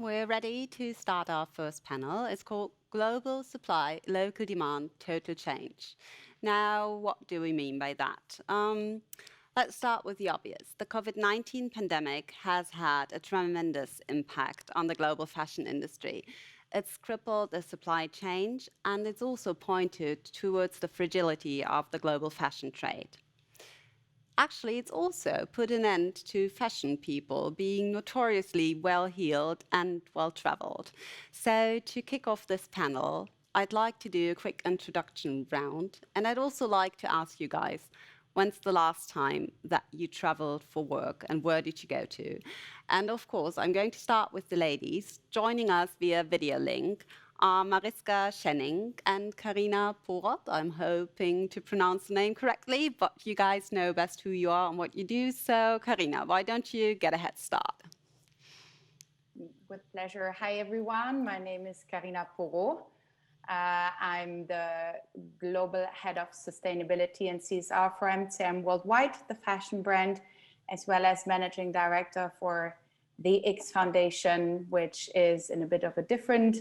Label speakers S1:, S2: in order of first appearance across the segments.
S1: we're ready to start our first panel. It's called Global Supply, Local Demand, Total Change. Now, what do we mean by that? Let's start with the obvious. The COVID-19 pandemic has had a tremendous impact on the global fashion industry. It's crippled the supply chain, and it's also pointed towards the fragility of the global fashion trade. Actually, it's also put an end to fashion people being notoriously well-heeled and well-traveled. So to kick off this panel, I'd like to do a quick introduction round, and I'd also like to ask you guys, when's the last time that you traveled for work and where did you go to? And of course, I'm going to start with the ladies. Joining us via video link are Mariska Schennink and Carina Porot. I'm hoping to pronounce the name correctly, but you guys know best who you are and what you do. So Carina, why don't you get a head start?
S2: With pleasure. Hi, everyone. My name is Carina Porot. I'm the Global Head of Sustainability and CSR for MCM Worldwide, the fashion brand, as well as Managing Director for the X Foundation, which is in a bit of a different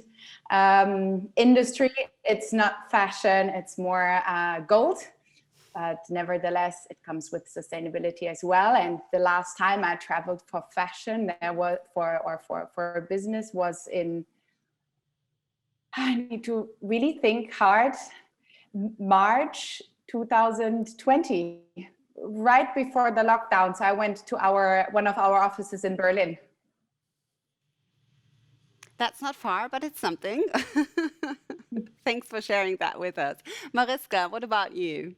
S2: industry. It's not fashion, it's more gold, but nevertheless, it comes with sustainability as well. And the last time I traveled for fashion, for business was in, I need to really think hard, March 2020, right before the lockdown. So I went to one of our offices in Berlin.
S1: That's not far, but it's something. Thanks for sharing that with us. Mariska, what about you?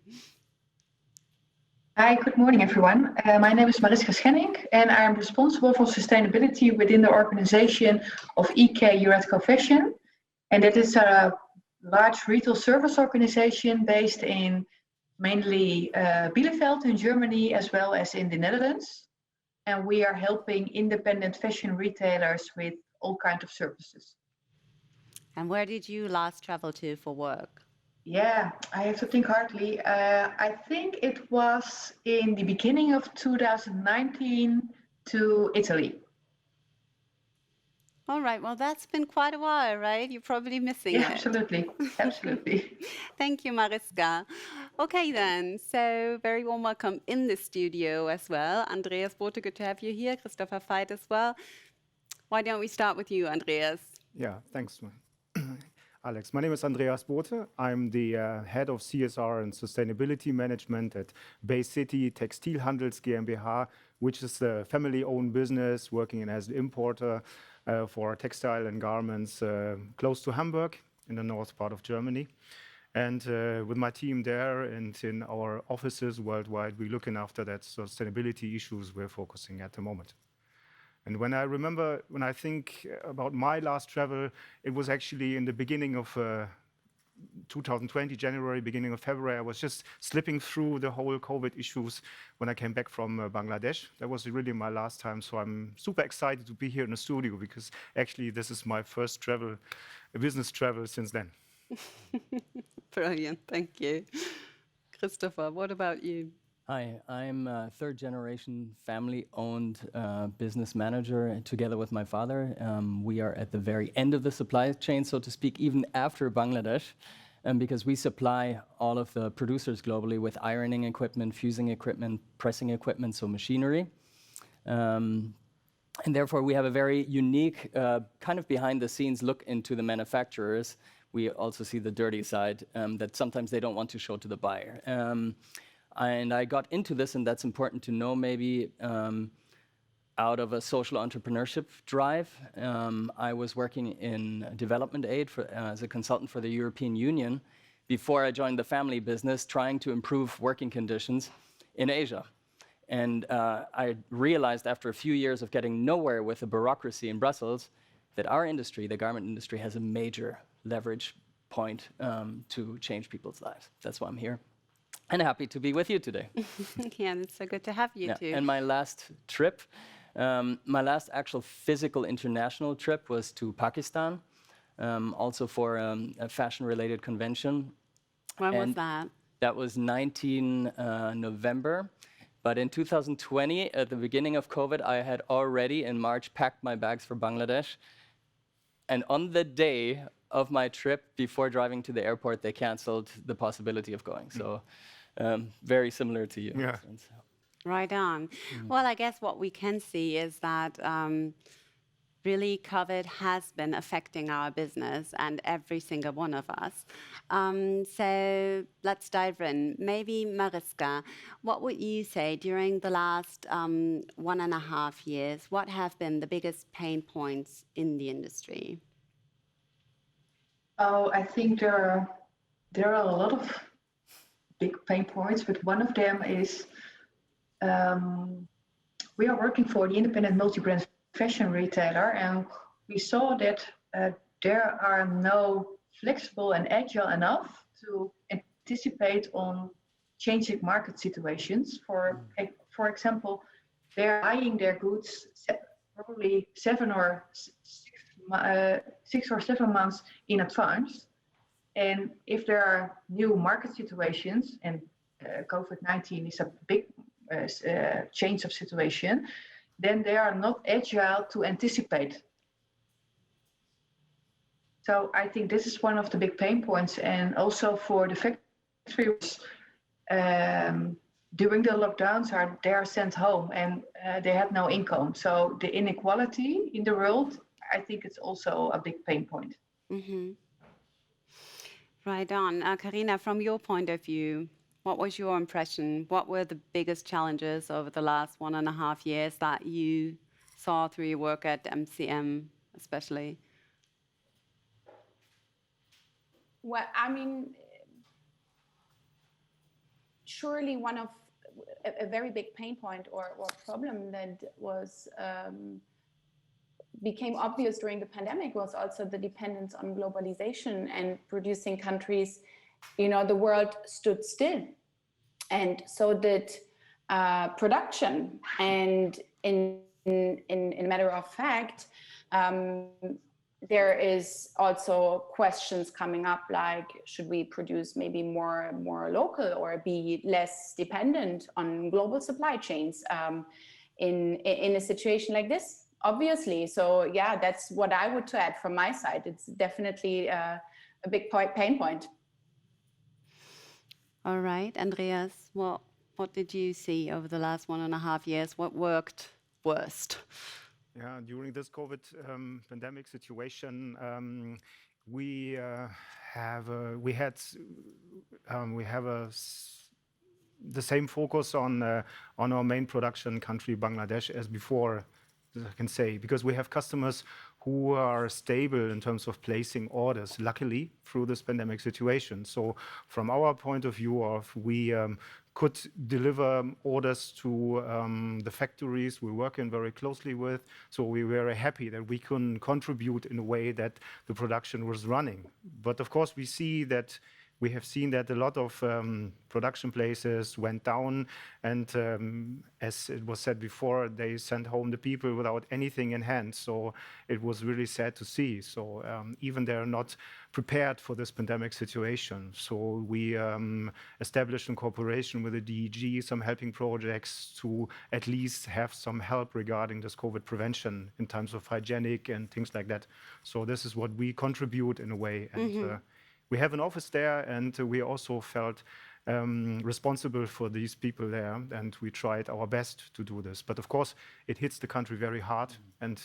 S3: Hi, good morning, everyone. My name is Mariska Schennink, and I am responsible for sustainability within the organization of EK Euretco Fashion. And it is a large retail service organization based in mainly Bielefeld in Germany, as well as in the Netherlands. And we are helping independent fashion retailers with all kinds of services.
S1: And where did you last travel to for work?
S3: Yeah, I have to think hardly. I think it was in the beginning of 2019 to Italy.
S1: All right, well, that's been quite a while, right? You're probably missing it.
S3: Absolutely, absolutely.
S1: Thank you, Mariska. Okay, then, so very warm welcome in the studio as well. Andreas, Bothe, good to have you here. Christopher Veit as well. Why don't we start with you, Andreas?
S4: Yeah, thanks, Alex. My name is Andreas Bothe. I'm the head of CSR and Sustainability Management at Bay City Textilhandels GmbH, which is a family-owned business working as an importer for textile and garments close to Hamburg in the north part of Germany. And with my team there and in our offices worldwide, we're looking after that sustainability issues we're focusing at the moment. And when I think about my last travel, it was actually in the beginning of 2020, January, beginning of February. I was just slipping through the whole COVID issues when I came back from Bangladesh. That was really my last time. So I'm super excited to be here in the studio because actually this is my first travel, business travel since then.
S1: Brilliant, thank you. Christopher, what about you?
S5: Hi, I'm a third-generation family-owned business manager together with my father. We are at the very end of the supply chain, so to speak, even after Bangladesh, because we supply all of the producers globally with ironing equipment, fusing equipment, pressing equipment, so machinery. And therefore, we have a very unique kind of behind-the-scenes look into the manufacturers. We also see the dirty side that sometimes they don't want to show to the buyer. And I got into this, and that's important to know maybe, out of a social entrepreneurship drive. I was working in development aid as a consultant for the European Union before I joined the family business, trying to improve working conditions in Asia. And I realized after a few years of getting nowhere with the bureaucracy in Brussels that our industry, the garment industry, has a major leverage point to change people's lives. That's why I'm here. And happy to be with you today.
S1: Yeah, it's so good to have you too.
S5: And my last trip, my last actual physical international trip was to Pakistan, also for a fashion-related convention.
S1: When was that?
S5: That was 19 November. But in 2020, at the beginning of COVID, I had already in March packed my bags for Bangladesh And on the day of my trip, before driving to the airport, they canceled the possibility of going. So very similar to you.
S4: Yeah.
S1: Right on. Well, I guess what we can see is that really COVID has been affecting our business and every single one of us. So let's dive in. Maybe Mariska, what would you say during the last 1.5 years, what have been the biggest pain points in the industry?
S3: Oh, I think there are a lot of big pain points, but one of them is we are working for the independent multi-brand fashion retailer, and we saw that there are no flexible and agile enough to anticipate on changing market situations. For example, they're buying their goods probably 6 or 7 months in advance. And if there are new market situations, and COVID-19 is a big change of situation, then they are not agile to anticipate. So I think this is one of the big pain points, and also for the factories during the lockdowns, they are sent home and they have no income. So the inequality in the world, I think it's also a big pain point.
S1: Mm-hmm. Right on. Carina, from your point of view, what was your impression? What were the biggest challenges over the last 1.5 years that you saw through your work at MCM, especially?
S2: Well, I mean, surely one of a very big pain point or problem that was became obvious during the pandemic was also the dependence on globalization and producing countries. You know, the world stood still, and so did production. And in matter of fact, there is also questions coming up like, should we produce maybe more local or be less dependent on global supply chains in a situation like this? Obviously. So yeah, that's what I would add from my side. It's definitely a big pain point.
S1: All right, Andreas, what did you see over the last 1.5 years? What worked worst?
S4: Yeah, during this COVID pandemic situation, we have the same focus on our main production country, Bangladesh, as before, I can say, because we have customers who are stable in terms of placing orders, luckily, through this pandemic situation. So from our point of view, we could deliver orders to the factories we're working very closely with. So we were very happy that we can contribute in a way that the production was running. But of course, we have seen that a lot of production places went down, and as it was said before, they sent home the people without anything in hand. So it was really sad to see. So even they're not prepared for this pandemic situation. So we established in cooperation with the DEG some helping projects to at least have some help regarding this COVID prevention in terms of hygienic and things like that. So this is what we contribute in a way. And we have an office there, and we also felt responsible for these people there, and we tried our best to do this. But of course, it hits the country very hard, and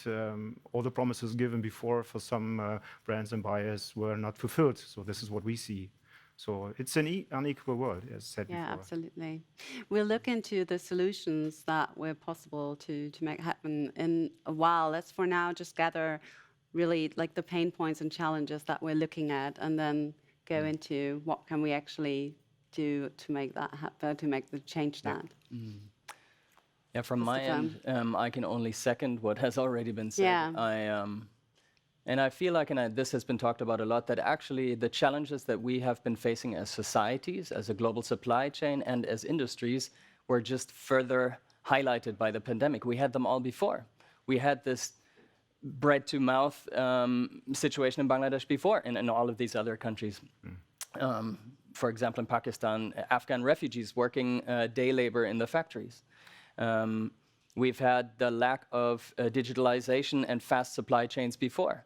S4: all the promises given before for some brands and buyers were not fulfilled. So this is what we see. So it's an unequal world, as said before.
S1: Yeah, absolutely. We'll look into the solutions that were possible to make happen in a while. Let's for now just gather really like the pain points and challenges that we're looking at, and then go into what can we actually do to make that happen, to change that.
S5: Yeah, from my end, I can only second what has already been said.
S1: Yeah.
S5: And I feel like, and this has been talked about a lot, that actually the challenges that we have been facing as societies, as a global supply chain, and as industries were just further highlighted by the pandemic. We had them all before. We had this bread-to-mouth situation in Bangladesh before, and in all of these other countries. For example, in Pakistan, Afghan refugees working day labor in the factories. We've had the lack of digitalization and fast supply chains before.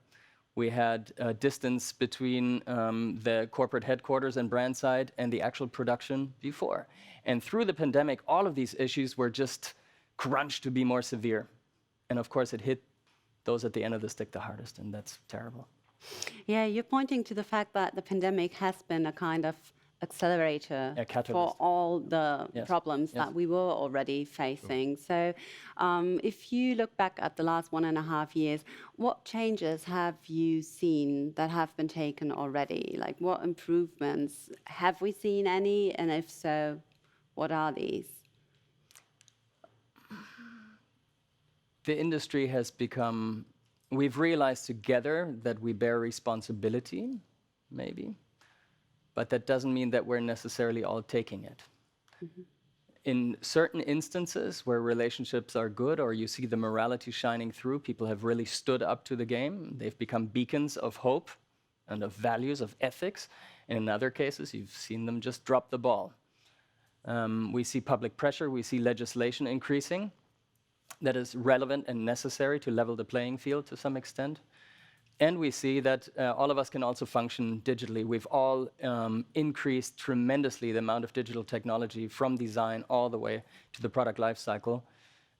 S5: We had a distance between the corporate headquarters and brand side and the actual production before. And through the pandemic, all of these issues were just crunched to be more severe. And of course, it hit those at the end of the stick the hardest, and that's terrible.
S1: Yeah, you're pointing to the fact that the pandemic has been a kind of accelerator
S5: A catalyst.
S1: for all the
S5: Yes.
S1: problems
S5: Yes.
S1: that we were already facing. So if you look back at the last 1.5 years, what changes have you seen that have been taken already? Like, what improvements? Have we seen any? And if so, what are these?
S5: The industry has become, we've realized together that we bear responsibility, maybe, but that doesn't mean that we're necessarily all taking it. Mm-hmm. In certain instances where relationships are good or you see the morality shining through, people have really stood up to the game. They've become beacons of hope and of values, of ethics. And in other cases, you've seen them just drop the ball. We see public pressure, we see legislation increasing that is relevant and necessary to level the playing field to some extent. And we see that all of us can also function digitally. We've all increased tremendously the amount of digital technology from design all the way to the product lifecycle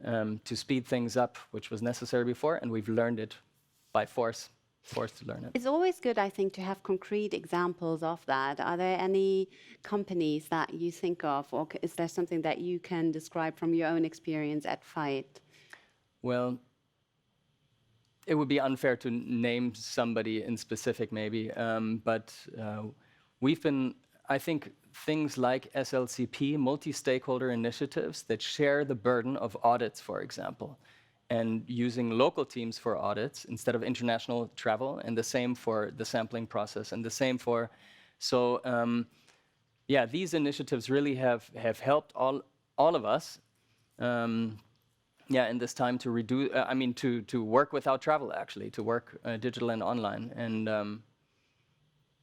S5: to speed things up, which was necessary before, and we've learned it by forced to learn it.
S1: It's always good, I think, to have concrete examples of that. Are there any companies that you think of, or is there something that you can describe from your own experience at Veit?
S5: Well, it would be unfair to name somebody in specific, maybe, but we've been, I think, things like SLCP, multi-stakeholder initiatives that share the burden of audits, for example, and using local teams for audits instead of international travel, and the same for the sampling process, and the same for, so yeah, these initiatives really have helped all of us. Yeah, in this time to reduce, to work without travel, actually, to work digital and online. And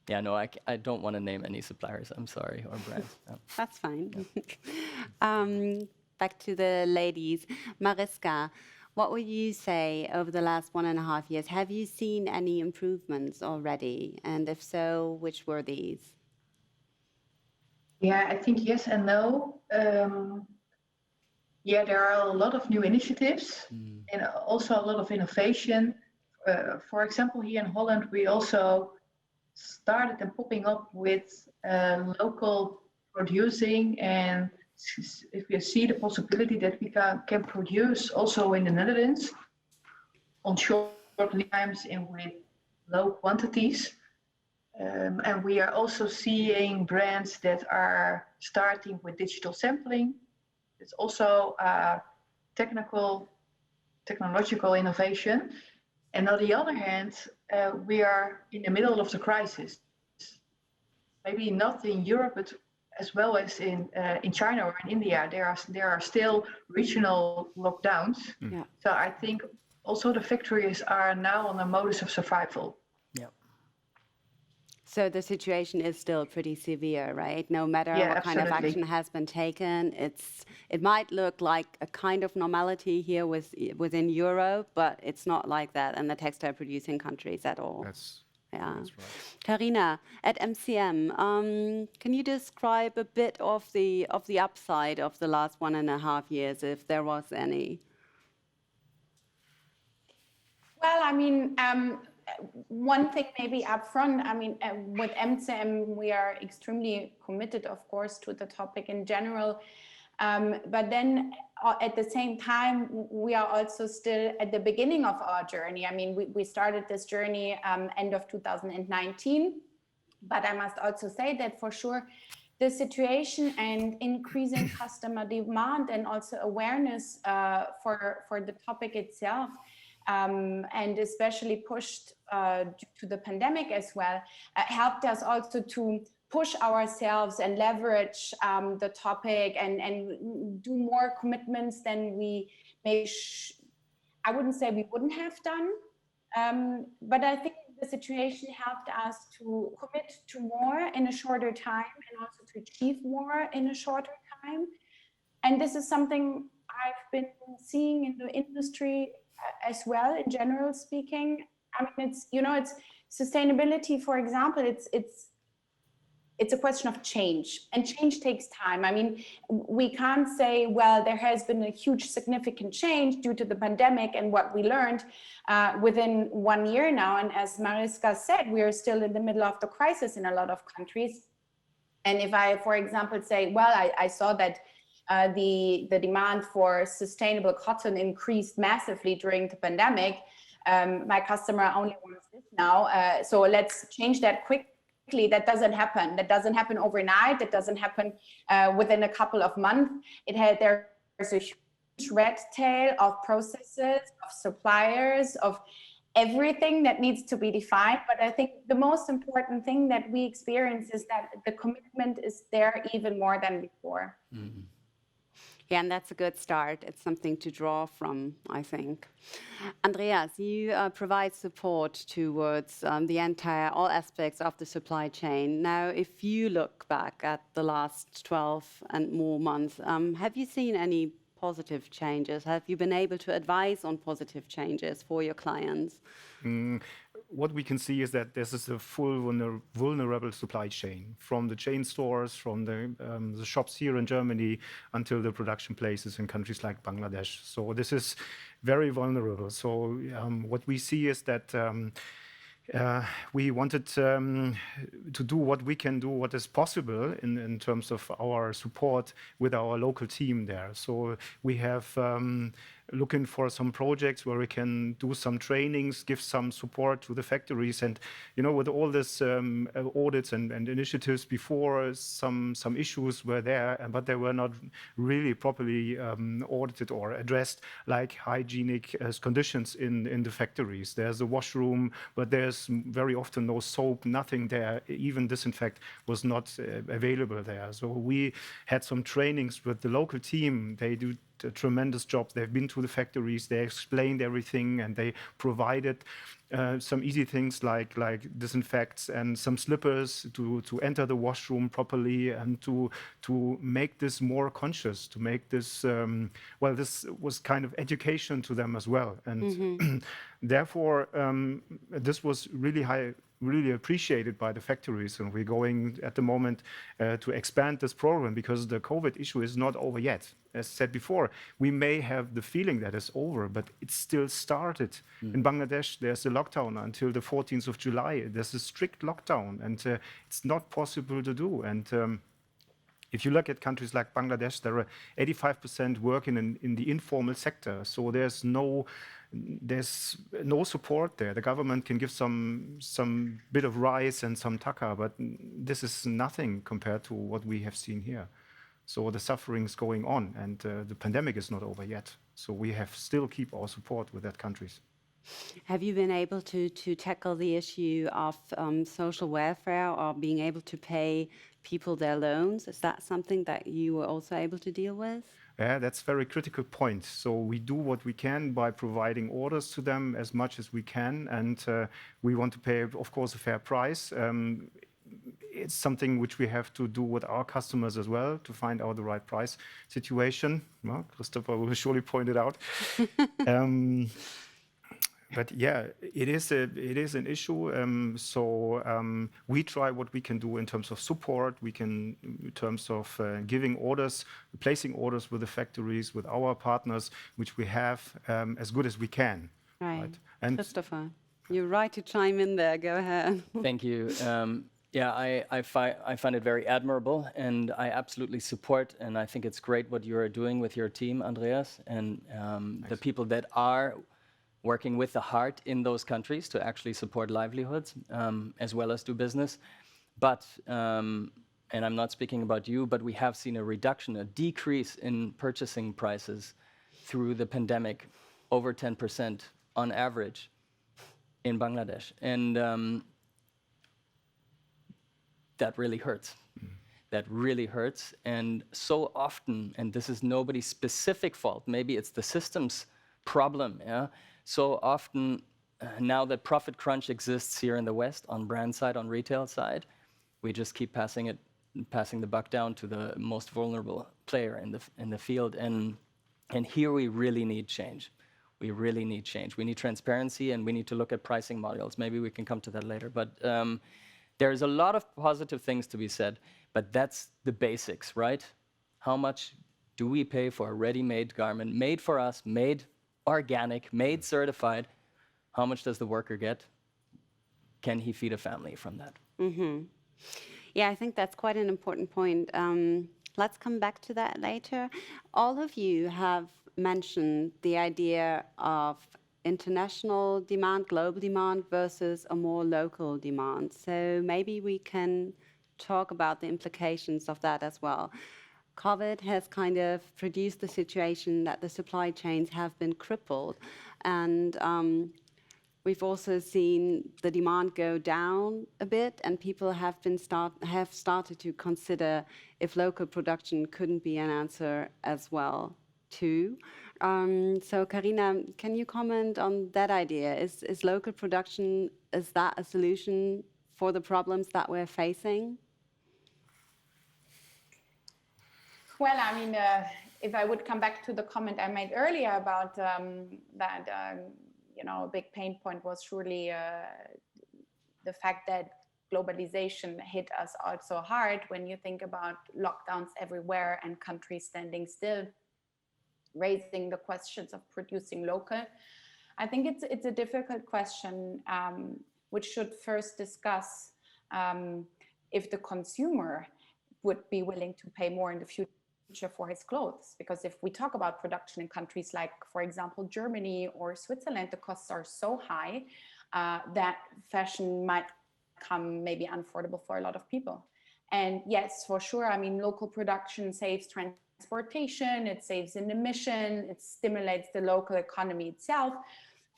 S5: yeah, no, I don't want to name any suppliers, I'm sorry, or brands. No.
S1: That's fine. Yeah. Back to the ladies. Mariska, what would you say over the last 1.5 years? Have you seen any improvements already? And if so, which were these?
S3: Yeah, I think yes and no. Yeah, there are a lot of new initiatives and also a lot of innovation. For example, here in Holland, we also started and popping up with local producing, and if we see the possibility that we can produce also in the Netherlands on short lead times and with low quantities. And we are also seeing brands that are starting with digital sampling. It's also technological innovation. And on the other hand, we are in the middle of the crisis. Maybe not in Europe, but as well as in China or in India, there are still regional lockdowns.
S1: Yeah.
S3: So I think also the factories are now on a modus of survival.
S5: Yeah.
S1: So the situation is still pretty severe, right? No matter what kind of action has been taken, it might look like a kind of normality here within Europe, but it's not like that in the textile producing countries at all.
S4: That's
S1: That's
S4: right.
S1: Carina, at MCM, can you describe a bit of the upside of the last 1.5 years, if there was any?
S2: Well, I mean, one thing maybe upfront, I mean, with MCM, we are extremely committed, of course, to the topic in general. But then at the same time, we are also still at the beginning of our journey. I mean, we started this journey end of 2019, but I must also say that for sure, the situation and increasing customer demand and also awareness for the topic itself, and especially pushed due to the pandemic as well, helped us also to push ourselves and leverage the topic and do more commitments than we may, I wouldn't say we wouldn't have done, but I think the situation helped us to commit to more in a shorter time and also to achieve more in a shorter time. And this is something I've been seeing in the industry as well, in general speaking. I mean, it's sustainability, for example, it's a question of change, and change takes time. I mean, we can't say, well, there has been a huge significant change due to the pandemic and what we learned within 1 year now. And as Mariska said, we are still in the middle of the crisis in a lot of countries. And if I, for example, say, well, I saw that the demand for sustainable cotton increased massively during the pandemic, my customer only wants this now, so let's change that quickly. That doesn't happen. That doesn't happen overnight. That doesn't happen within a couple of months. There's a huge red tail of processes, of suppliers, of everything that needs to be defined. But I think the most important thing that we experience is that the commitment is there even more than before.
S5: Mm-hmm.
S1: Yeah, and that's a good start. It's something to draw from, I think. Andreas, you provide support towards all aspects of the supply chain. Now, if you look back at the last 12 and more months, have you seen any positive changes? Have you been able to advise on positive changes for your clients?
S4: What we can see is that this is a full vulnerable supply chain, from the chain stores, from the shops here in Germany, until the production places in countries like Bangladesh. So this is very vulnerable. So what we see is that we wanted to do what we can do, what is possible in terms of our support with our local team there. So we have looking for some projects where we can do some trainings, give some support to the factories. And, with all this audits and initiatives before, some issues were there, but they were not really properly audited or addressed, like hygienic conditions in the factories. There's a washroom, but there's very often no soap, nothing there. Even disinfect was not available there. So we had some trainings with the local team. They do a tremendous job. They've been to the factories, they explained everything, and they provided some easy things like disinfects and some slippers to enter the washroom properly, and to make this more conscious, to make this this was kind of education to them as well. And therefore this was really appreciated by the factories, and we're going at the moment to expand this program, because the COVID issue is not over yet. As said before, we may have the feeling that it's over, but it still started. In Bangladesh, there's a lockdown until the 14th of July. There's a strict lockdown, and it's not possible to do. And if you look at countries like Bangladesh, there are 85% working in the informal sector. So there's no support there. The government can give some bit of rice and some taka, but this is nothing compared to what we have seen here. So the suffering is going on, and the pandemic is not over yet. So we have still keep our support with that countries.
S1: Have you been able to tackle the issue of social welfare, or being able to pay people their loans? Is that something that you were also able to deal with?
S4: Yeah, that's a very critical point. So we do what we can by providing orders to them as much as we can, and we want to pay, of course, a fair price. It's something which we have to do with our customers as well, to find out the right price situation. Well, Christopher will surely point it out. But yeah, it is an issue. We try what we can do in terms of support. We can, in terms of giving orders, placing orders with the factories, with our partners, which we have, as good as we can.
S1: Right. And Christopher, you're right to chime in there. Go ahead.
S5: Thank you. I find it very admirable, and I absolutely support, and I think it's great what you are doing with your team, Andreas, and the people that are working with the heart in those countries to actually support livelihoods, as well as do business. But, and I'm not speaking about you, but we have seen a decrease in purchasing prices through the pandemic, over 10% on average in Bangladesh. And that really hurts. That really hurts. And so often, and this is nobody's specific fault, maybe it's the system's problem, yeah? So often, now that profit crunch exists here in the West, on brand side, on retail side, we just keep passing the buck down to the most vulnerable player in the field. And here we really need change. We really need change. We need transparency, and we need to look at pricing models. Maybe we can come to that later. But there's a lot of positive things to be said, but that's the basics, right? How much do we pay for a ready-made garment, made for us, made organic, made certified? How much does the worker get? Can he feed a family from that?
S1: Mm-hmm. Yeah, I think that's quite an important point. Let's come back to that later. All of you have mentioned the idea of international demand, global demand versus a more local demand. So maybe we can talk about the implications of that as well. COVID has kind of produced the situation that the supply chains have been crippled, and we've also seen the demand go down a bit, and people have started to consider if local production couldn't be an answer as well, too. So, Carina, can you comment on that idea? Is local production, is that a solution for the problems that we're facing?
S2: Well, I mean, if I would come back to the comment I made earlier about that, a big pain point was surely the fact that globalization hit us also hard when you think about lockdowns everywhere and countries standing still, raising the questions of producing local. I think it's a difficult question, which should first discuss if the consumer would be willing to pay more in the future for his clothes. Because if we talk about production in countries like, for example, Germany or Switzerland, the costs are so high that fashion might become maybe unaffordable for a lot of people. And yes, for sure, I mean, local production saves transportation, it saves in emission, it stimulates the local economy itself.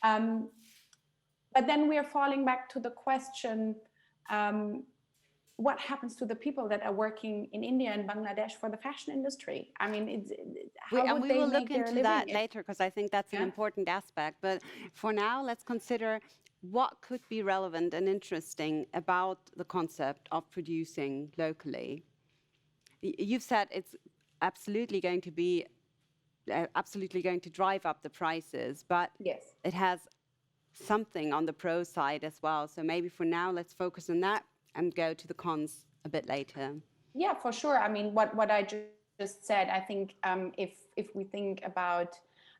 S2: But then we are falling back to the question, what happens to the people that are working in India and Bangladesh for the fashion industry? I mean, how would
S1: we
S2: they
S1: will
S2: make
S1: look
S2: their
S1: into that
S2: living?
S1: later, because I think that's an important aspect. But for now, let's consider what could be relevant and interesting about the concept of producing locally. You've said it's absolutely going to drive up the prices, but
S2: yes,
S1: it has something on the pro side as well. So maybe for now, let's focus on that and go to the cons a bit later.
S2: Yeah, for sure. I mean, what I just said, I think if we think about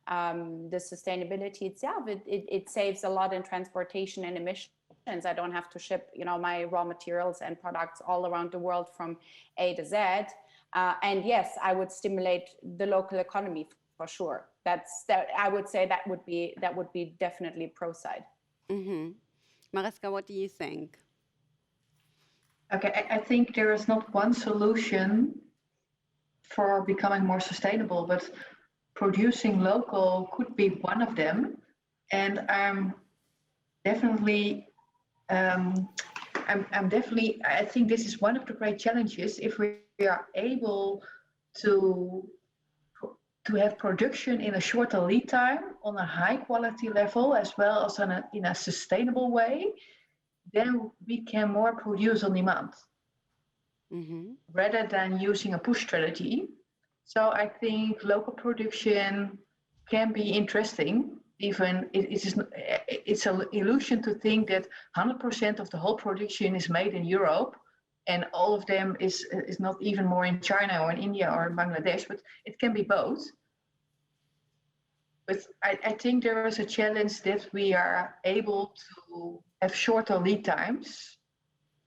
S2: the sustainability itself, it saves a lot in transportation and emissions. I don't have to ship, my raw materials and products all around the world from A to Z. And yes, I would stimulate the local economy for sure. I would say that would be definitely pro side.
S1: Mm-hmm. Mariska, what do you think?
S3: Okay, I think there is not one solution for becoming more sustainable, but producing local could be one of them. And I'm definitely, I think this is one of the great challenges if we are able to have production in a shorter lead time on a high quality level as well as in a sustainable way. Then we can more produce on demand rather than using a push strategy. So I think local production can be interesting. Even it's an illusion to think that 100% of the whole production is made in Europe, and all of them is not even more in China or in India or in Bangladesh, but it can be both. But I think there is a challenge that we are able to have shorter lead times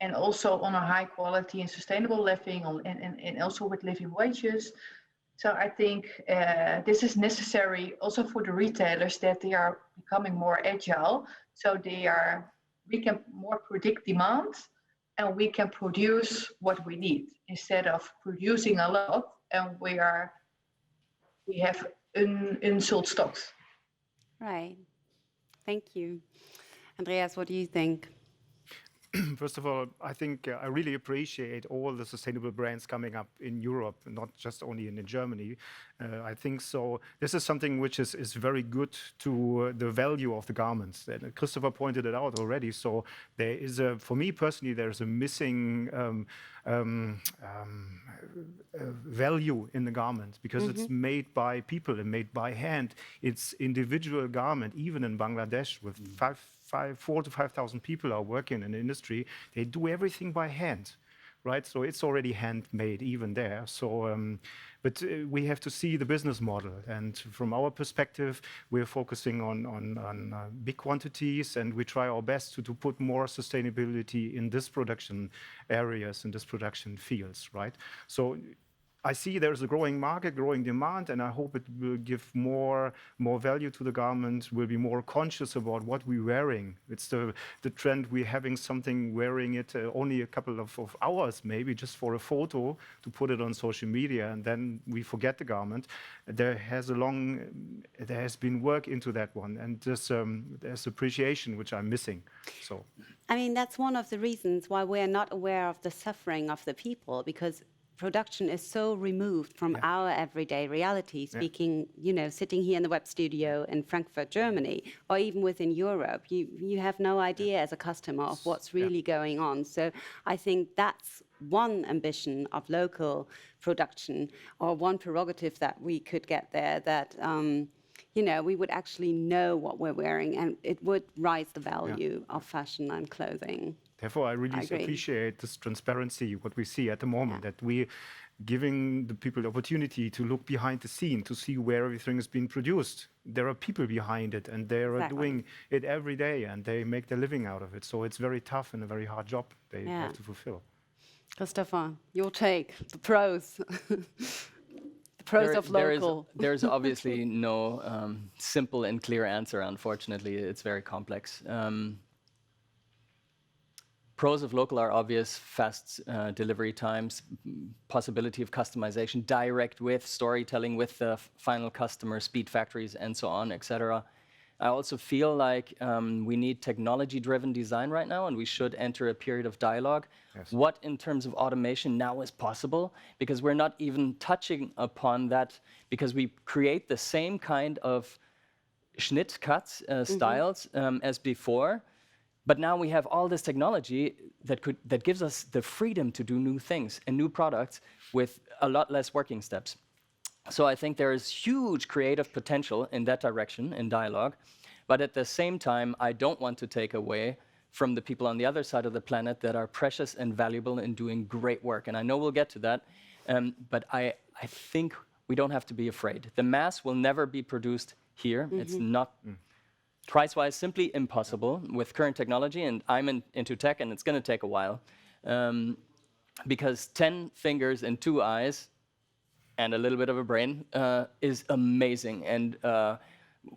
S3: and also on a high quality and sustainable living and also with living wages. So I think this is necessary also for the retailers that they are becoming more agile. So we can more predict demand and we can produce what we need instead of producing a lot and we have unsold stocks.
S1: Right. Thank you. Andreas, what do you think?
S4: First of all, I think I really appreciate all the sustainable brands coming up in Europe, not just only in Germany. I think so. This is something which is very good to the value of the garments. And Christopher pointed it out already. So there is for me personally, there's a missing value in the garment because it's made by people and made by hand. It's individual garment, even in Bangladesh with 4,000 to 5,000 people are working in the industry. They do everything by hand, right? So it's already handmade even there. So, but we have to see the business model. And from our perspective, we're focusing on big quantities, and we try our best to put more sustainability in this production areas, in this production fields, right? So I see there's a growing market, growing demand, and I hope it will give more value to the garment. We'll be more conscious about what we're wearing. It's the trend. We're having something, wearing it only a couple of hours, maybe just for a photo to put it on social media, and then we forget the garment. There has been work into that one, and there's appreciation which I'm missing. So,
S1: I mean, that's one of the reasons why we're not aware of the suffering of the people, because production is so removed from our everyday reality, speaking, sitting here in the web studio in Frankfurt, Germany, or even within Europe, you have no idea as a customer of what's really going on. So I think that's one ambition of local production, or one prerogative that we could get there, that we would actually know what we're wearing, and it would rise the value of fashion and clothing.
S4: Therefore, I really appreciate this transparency, what we see at the moment, that we're giving the people the opportunity to look behind the scene, to see where everything is being produced. There are people behind it, and they are doing it every day, and they make their living out of it. So it's very tough and a very hard job they have to fulfill.
S1: Christopher, your take, the pros. The pros of local.
S5: There's obviously no simple and clear answer, unfortunately. It's very complex. Pros of local are obvious: fast delivery times, possibility of customization, direct with storytelling with the final customer, speed factories, and so on, etc. I also feel like we need technology-driven design right now, and we should enter a period of dialogue. Yes. What, in terms of automation, now is possible? Because we're not even touching upon that, because we create the same kind of Schnitt cuts styles as before. But now we have all this technology that gives us the freedom to do new things and new products with a lot less working steps. So I think there is huge creative potential in that direction, in dialogue. But at the same time, I don't want to take away from the people on the other side of the planet that are precious and valuable and doing great work. And I know we'll get to that. But I think we don't have to be afraid. The mass will never be produced here. It's not... price-wise, simply impossible with current technology, and I'm into tech, and it's going to take a while, because 10 fingers and 2 eyes and a little bit of a brain is amazing. And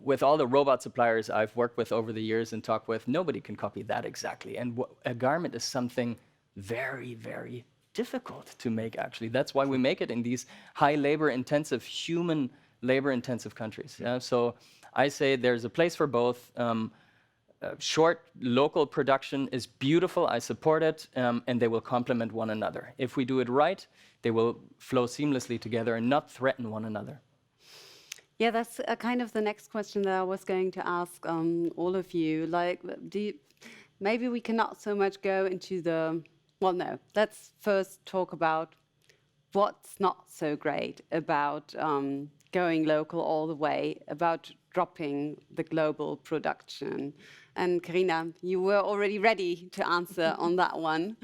S5: with all the robot suppliers I've worked with over the years and talked with, nobody can copy that exactly. And a garment is something very, very difficult to make, actually. That's why we make it in these high labor-intensive, human labor-intensive countries. Yeah? So I say there's a place for both. Short local production is beautiful, I support it, and they will complement one another. If we do it right, they will flow seamlessly together and not threaten one another.
S1: Yeah, that's kind of the next question that I was going to ask all of you. Like, maybe we cannot so much go into the, well, no, let's first talk about what's not so great about going local all the way, about dropping the global production. And Carina, you were already ready to answer on that one.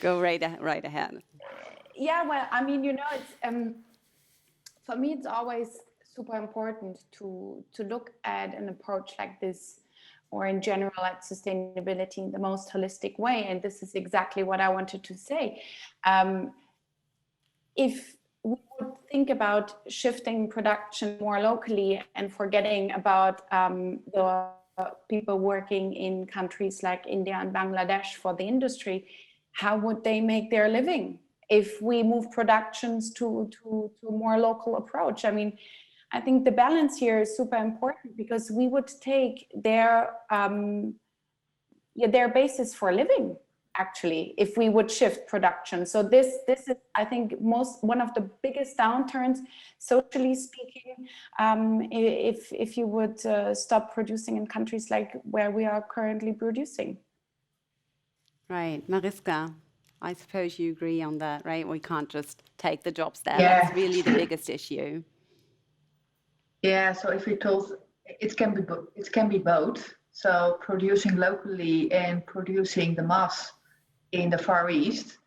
S1: Go right ahead.
S2: Yeah, well, I mean, it's for me, it's always super important to look at an approach like this, or in general at sustainability in the most holistic way. And this is exactly what I wanted to say. If we would think about shifting production more locally and forgetting about the people working in countries like India and Bangladesh for the industry, how would they make their living if we move productions to a more local approach? I mean, I think the balance here is super important, because we would take their basis for living. actually, if we would shift production. So this is, I think, one of the biggest downturns, socially speaking, if you would stop producing in countries like where we are currently producing.
S1: Right, Mariska, I suppose you agree on that, right? We can't just take the jobs there.
S3: Yeah.
S1: That's really the biggest issue.
S3: Yeah, so if we told it can be both. So producing locally and producing the mass in the Far East.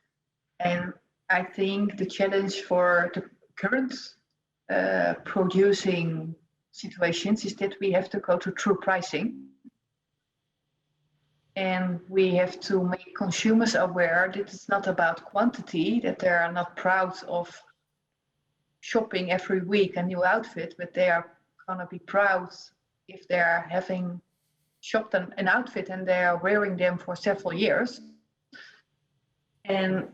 S3: And I think the challenge for the current producing situations is that we have to go to true pricing. And we have to make consumers aware that it's not about quantity, that they are not proud of shopping every week a new outfit, but they are gonna be proud if they're having shopped an outfit and they are wearing them for several years. And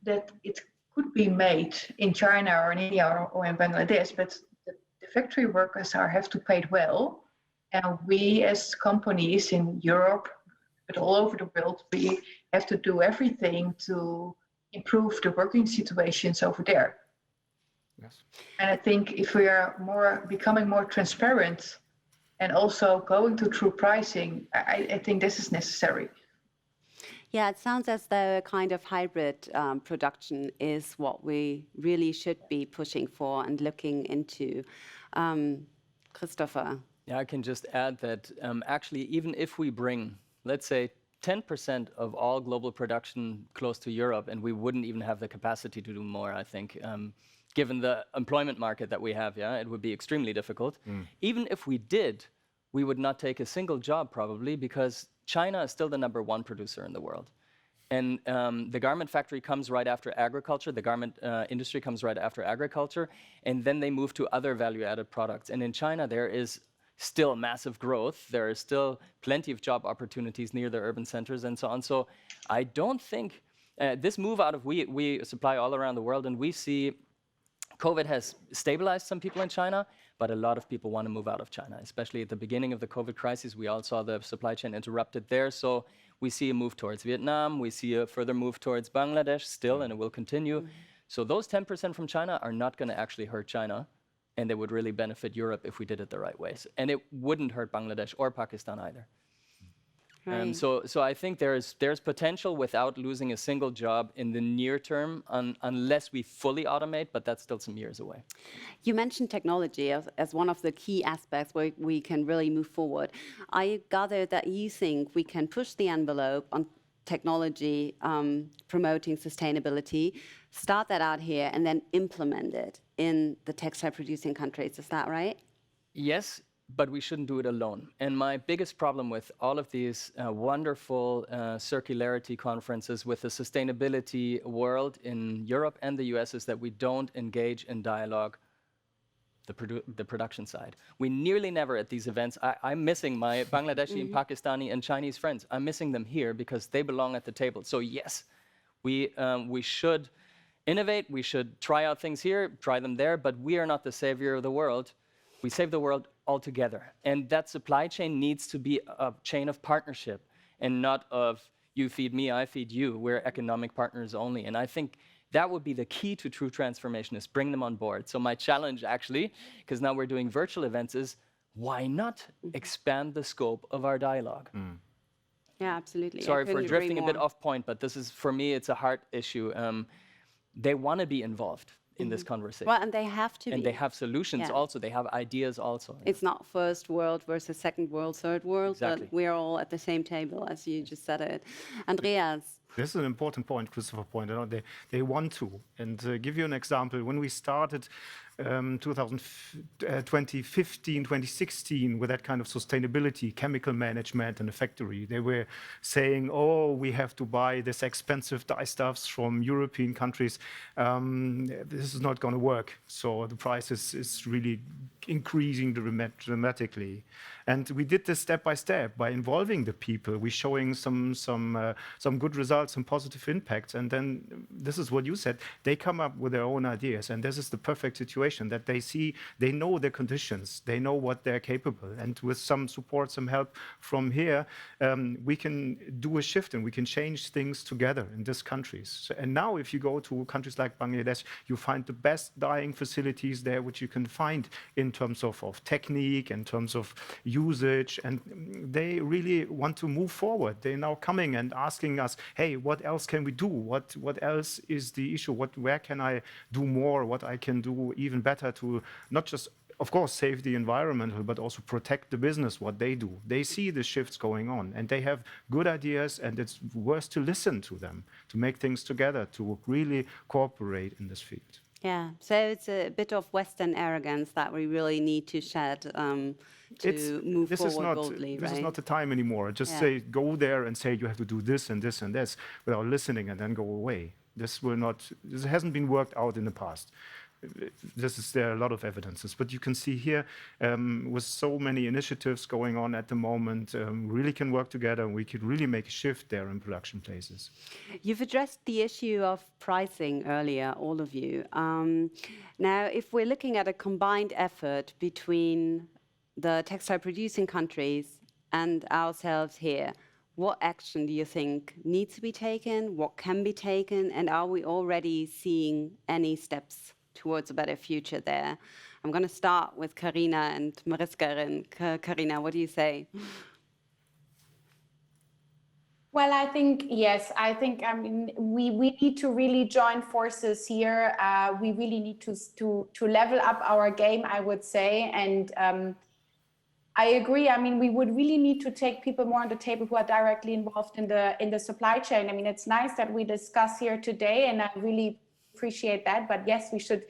S3: that it could be made in China or in India or in Bangladesh, but the factory workers have to pay well. And we as companies in Europe, but all over the world, we have to do everything to improve the working situations over there.
S4: Yes.
S3: And I think if we are becoming more transparent and also going to true pricing, I think this is necessary.
S1: Yeah, it sounds as though a kind of hybrid production is what we really should be pushing for and looking into. Christopher.
S5: Yeah, I can just add that actually, even if we bring, let's say, 10% of all global production close to Europe, and we wouldn't even have the capacity to do more, I think, given the employment market that we have, it would be extremely difficult. Even if we did, we would not take a single job probably, because China is still the #1 producer in the world. And the garment factory comes right after agriculture, the garment industry comes right after agriculture, and then they move to other value-added products. And in China, there is still massive growth. There is still plenty of job opportunities near the urban centers and so on. So I don't think this move out of, we supply all around the world, and we see COVID has stabilized some people in China, but a lot of people want to move out of China, especially at the beginning of the COVID crisis. We all saw the supply chain interrupted there. So we see a move towards Vietnam. We see a further move towards Bangladesh still, and it will continue. So those 10% from China are not going to actually hurt China, and they would really benefit Europe if we did it the right ways. And it wouldn't hurt Bangladesh or Pakistan either.
S1: Right.
S5: So I think there's potential without losing a single job in the near term, unless we fully automate, but that's still some years away.
S1: You mentioned technology as one of the key aspects where we can really move forward. I gather that you think we can push the envelope on technology, promoting sustainability, start that out here, and then implement it in the textile producing countries. Is that right?
S5: Yes, but we shouldn't do it alone. And my biggest problem with all of these wonderful circularity conferences with the sustainability world in Europe and the US is that we don't engage in dialogue the production side. We nearly never at these events, I'm missing my Bangladeshi and Pakistani and Chinese friends. I'm missing them here because they belong at the table. So yes, we should innovate, we should try out things here, try them there, but we are not the savior of the world. We save the world altogether. And that supply chain needs to be a chain of partnership and not of you feed me, I feed you. We're economic partners only. And I think that would be the key to true transformation, is bring them on board. So my challenge actually, because now we're doing virtual events, is why not expand the scope of our dialogue?
S1: Yeah, absolutely.
S5: Sorry for drifting a bit off point, but this is, for me, it's a heart issue. They want to be involved in this conversation.
S1: Well, and they have to
S5: and
S1: be.
S5: they have solutions also. They have ideas also.
S1: It's not first world versus second world, third world,
S5: Exactly.
S1: but we're all at the same table, as you just said it. Andreas.
S4: This is an important point Christopher pointed out. They want to. And give you an example, when we started 2015, 2016 with that kind of sustainability, chemical management in the factory, they were saying, oh, we have to buy this expensive dye stuffs from European countries. This is not going to work. So the price is really increasing dramatically. And we did this step by step by involving the people. We're showing some good results, some positive impacts. And then this is what you said. They come up with their own ideas. And this is the perfect situation situation, that they know their conditions, they know what they're capable. And with some support, some help from here, we can do a shift and we can change things together in these countries. And now if you go to countries like Bangladesh, you find the best dyeing facilities there, which you can find in terms of technique, in terms of usage, and they really want to move forward. They're now coming and asking us, hey, what else can we do? What else is the issue? Where can I do more? What I can do even better to not just, of course, save the environment, but also protect the business, what they do. They see the shifts going on and they have good ideas, and it's worth to listen to them, to make things together, to really cooperate in this field.
S1: Yeah, so it's a bit of Western arrogance that we really need to shed to move forward boldly, right?
S4: This is not the time anymore. Just say, go there and say you have to do this and this and this without listening and then go away. This hasn't been worked out in the past. There are a lot of evidences, but you can see here with so many initiatives going on at the moment, really can work together and we could really make a shift there in production places.
S1: You've addressed the issue of pricing earlier, all of you. Now, if we're looking at a combined effort between the textile producing countries and ourselves here, what action do you think needs to be taken? What can be taken? And are we already seeing any steps towards a better future there? I'm going to start with Carina and Mariska. And Carina, what do you say?
S2: Well, I think, yes, I mean, we need to really join forces here. We really need to level up our game, I would say. And I agree. I mean, we would really need to take people more on the table who are directly involved in the supply chain. I mean, it's nice that we discuss here today, and I really appreciate that. But yes, we should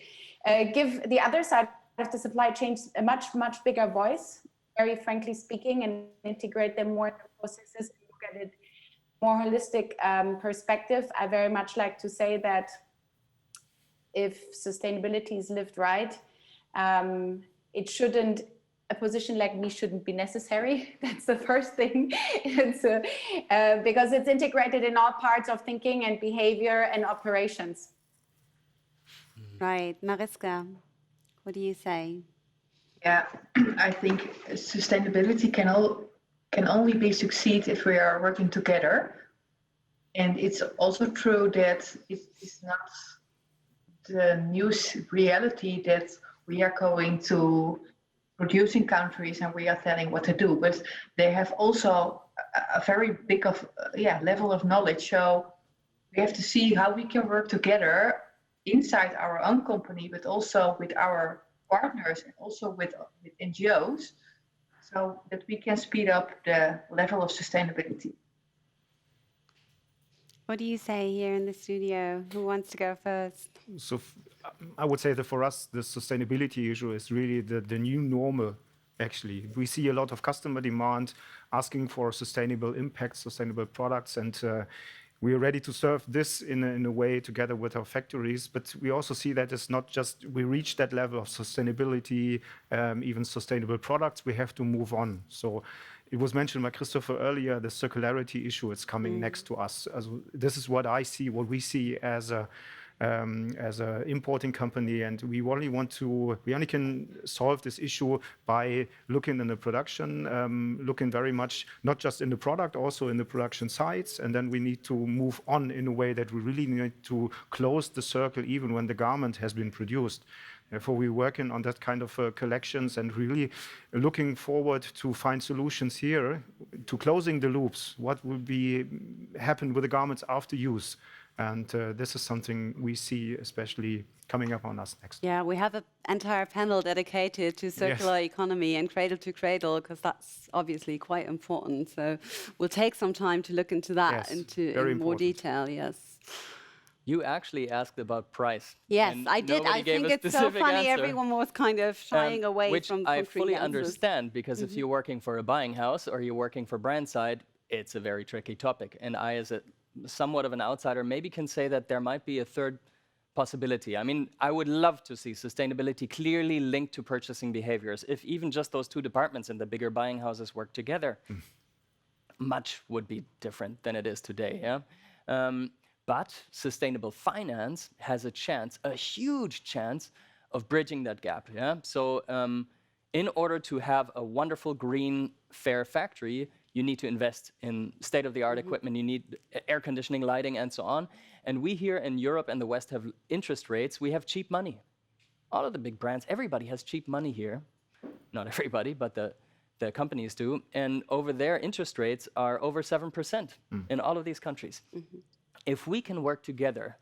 S2: give the other side of the supply chain a much bigger voice, very frankly speaking, and integrate them more in the processes and look at it more holistic perspective. I very much like to say that if sustainability is lived right, a position like me shouldn't be necessary. That's the first thing. Because it's integrated in all parts of thinking and behavior and operations.
S1: Right. Mariska, what do you say?
S3: Yeah, I think sustainability can only be succeed if we are working together. And it's also true that it is not the news reality that we are going to producing countries and we are telling what to do, but they have also a very big level of knowledge. So we have to see how we can work together inside our own company, but also with our partners and also with NGOs, so that we can speed up the level of sustainability.
S1: What do you say here in the studio? Who wants to go first?
S4: So I would say that for us, the sustainability issue is really the new normal, actually. We see a lot of customer demand asking for sustainable impact, sustainable products, and we are ready to serve this in a way together with our factories. But we also see that it's not just we reach that level of sustainability, even sustainable products, we have to move on. So it was mentioned by Christopher earlier, the circularity issue is coming next to us. This is what I see, what we see as a importing company, and we only can solve this issue by looking in the production, looking very much not just in the product, also in the production sites, and then we need to move on in a way that we really need to close the circle even when the garment has been produced. Therefore, we're working on that kind of collections and really looking forward to find solutions here to closing the loops. What will happen with the garments after use? And this is something we see especially coming up on us next.
S1: Yeah, we have an entire panel dedicated to circular economy and cradle to cradle, because that's obviously quite important. So we'll take some time to look into that in more detail, yes.
S5: You actually asked about price.
S1: Yes, I did. I think it's so funny.
S5: Answer.
S1: Everyone was kind of shying away
S5: which
S1: from
S5: I
S1: concrete
S5: fully
S1: answers.
S5: understand, because if you're working for a buying house or you're working for brand side, it's a very tricky topic. And I, as somewhat of an outsider, maybe can say that there might be a third possibility. I mean, I would love to see sustainability clearly linked to purchasing behaviors. If even just those two departments in the bigger buying houses work together, much would be different than it is today. Yeah. But sustainable finance has a chance, a huge chance, of bridging that gap. Yeah? So in order to have a wonderful green, fair factory, you need to invest in state-of-the-art equipment, you need air conditioning, lighting, and so on. And we here in Europe and the West have interest rates, we have cheap money. All of the big brands, everybody has cheap money here. Not everybody, but the companies do. And over there, interest rates are over 7% in all of these countries. If we can work together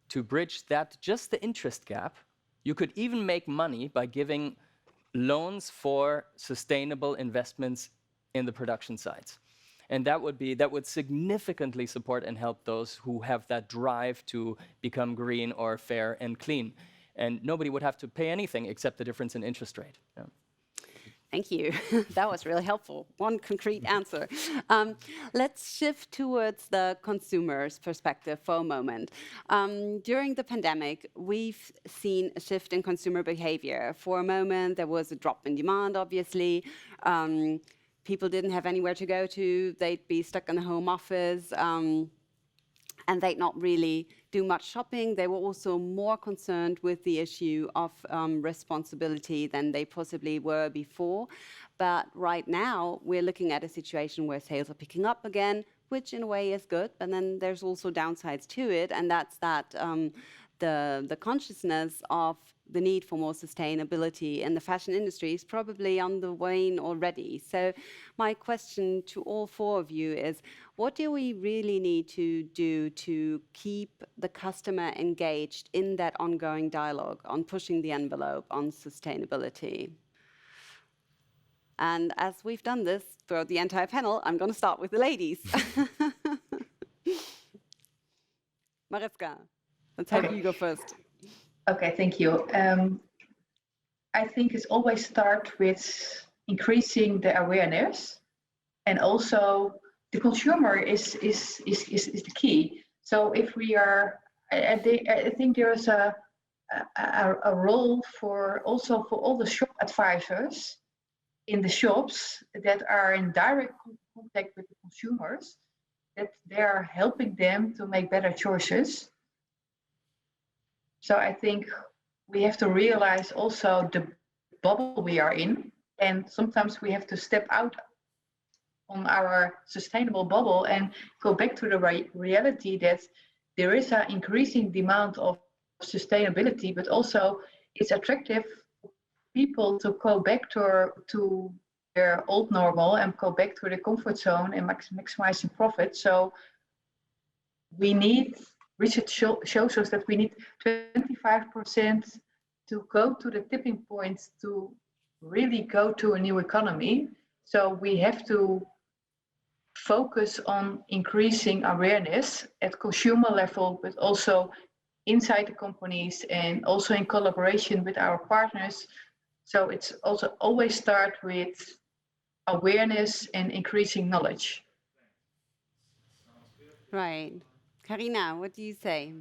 S5: to bridge that, just the interest gap, you could even make money by giving loans for sustainable investments in the production sites. And that would significantly support and help those who have that drive to become green or fair and clean. And nobody would have to pay anything except the difference in interest rate. Yeah.
S1: Thank you. That was really helpful. One concrete answer. Let's shift towards the consumer's perspective for a moment. During the pandemic, we've seen a shift in consumer behavior. For a moment, there was a drop in demand, obviously. People didn't have anywhere to go to. They'd be stuck in the home office. And they'd not really do much shopping. They were also more concerned with the issue of responsibility than they possibly were before. But right now, we're looking at a situation where sales are picking up again, which in a way is good, but then there's also downsides to it, and that's that the consciousness of the need for more sustainability in the fashion industry is probably on the wane already. So my question to all four of you is, what do we really need to do to keep the customer engaged in that ongoing dialogue on pushing the envelope on sustainability? And as we've done this throughout the entire panel, I'm going to start with the ladies. Mariska, let's have you go first.
S3: Okay, thank you. I think it's always start with increasing the awareness, and also the consumer is the key. So if we are, I think there is a role for also for all the shop advisors in the shops that are in direct contact with the consumers, that they are helping them to make better choices. So I think we have to realize also the bubble we are in, and sometimes we have to step out on our sustainable bubble and go back to the reality that there is an increasing demand of sustainability, but also it's attractive for people to go back to their old normal and go back to the comfort zone and maximizing profit. So we need, research shows us that we need 25% to go to the tipping point to really go to a new economy. So we have to focus on increasing awareness at consumer level, but also inside the companies and also in collaboration with our partners. So it's also always start with awareness and increasing knowledge.
S1: Right. Carina, what do you say?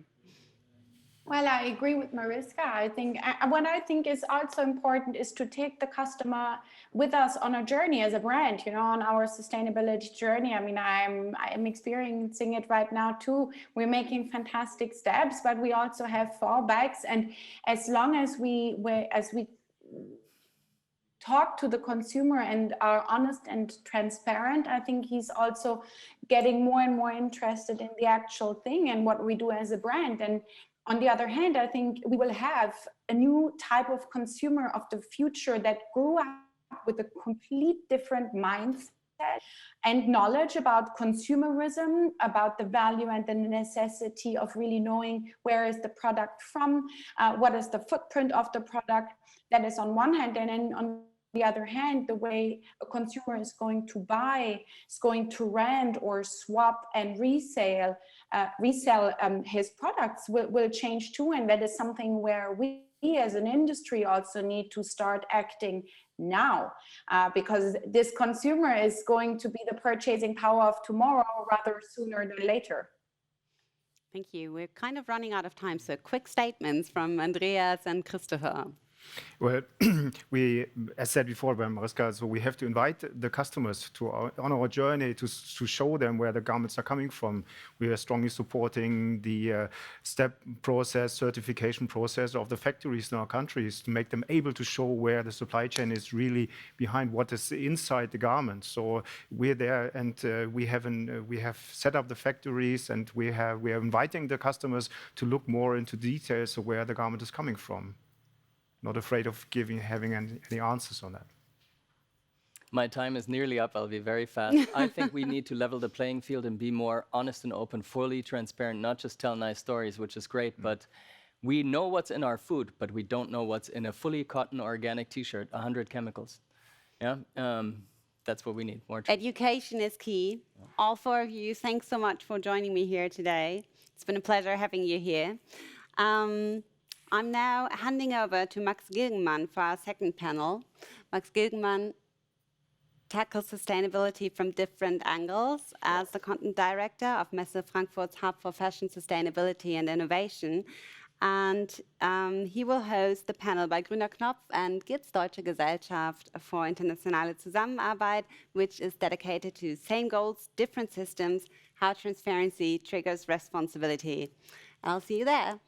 S2: Well, I agree with Mariska. I think what I think is also important is to take the customer with us on a journey as a brand, you know, on our sustainability journey. I mean, I'm experiencing it right now too. We're making fantastic steps, but we also have fallbacks. And as long as we talk to the consumer and are honest and transparent, I think he's also getting more and more interested in the actual thing and what we do as a brand. And on the other hand, I think we will have a new type of consumer of the future that grew up with a complete different mindset and knowledge about consumerism, about the value and the necessity of really knowing where is the product from, what is the footprint of the product. That is on one hand, and then on the other hand, the way a consumer is going to buy, is going to rent or swap and resell his products will change too. And that is something where we as an industry also need to start acting now, because this consumer is going to be the purchasing power of tomorrow rather sooner than later.
S1: Thank you. We're kind of running out of time, so quick statements from Andreas and Christopher.
S4: Well, as said before by Mariska, so we have to invite the customers on our journey to show them where the garments are coming from. We are strongly supporting the step process, certification process of the factories in our countries to make them able to show where the supply chain is really behind what is inside the garment. So we're there, and we have set up the factories, and we are inviting the customers to look more into details of where the garment is coming from. Not afraid of having any answers on that.
S5: My time is nearly up. I'll be very fast. I think we need to level the playing field and be more honest and open, fully transparent, not just tell nice stories, which is great, but we know what's in our food, but we don't know what's in a fully cotton organic t-shirt, 100 chemicals. Yeah, that's what we need. More
S1: education is key. All four of you, thanks so much for joining me here today. It's been a pleasure having you here. I'm now handing over to Max Gilgenmann for our second panel. Max Gilgenmann tackles sustainability from different angles as the content director of Messe Frankfurt's Hub for Fashion, Sustainability and Innovation. And he will host the panel by Grüner Knopf and GITS Deutsche Gesellschaft für internationale Zusammenarbeit, which is dedicated to same goals, different systems, how transparency triggers responsibility. I'll see you there.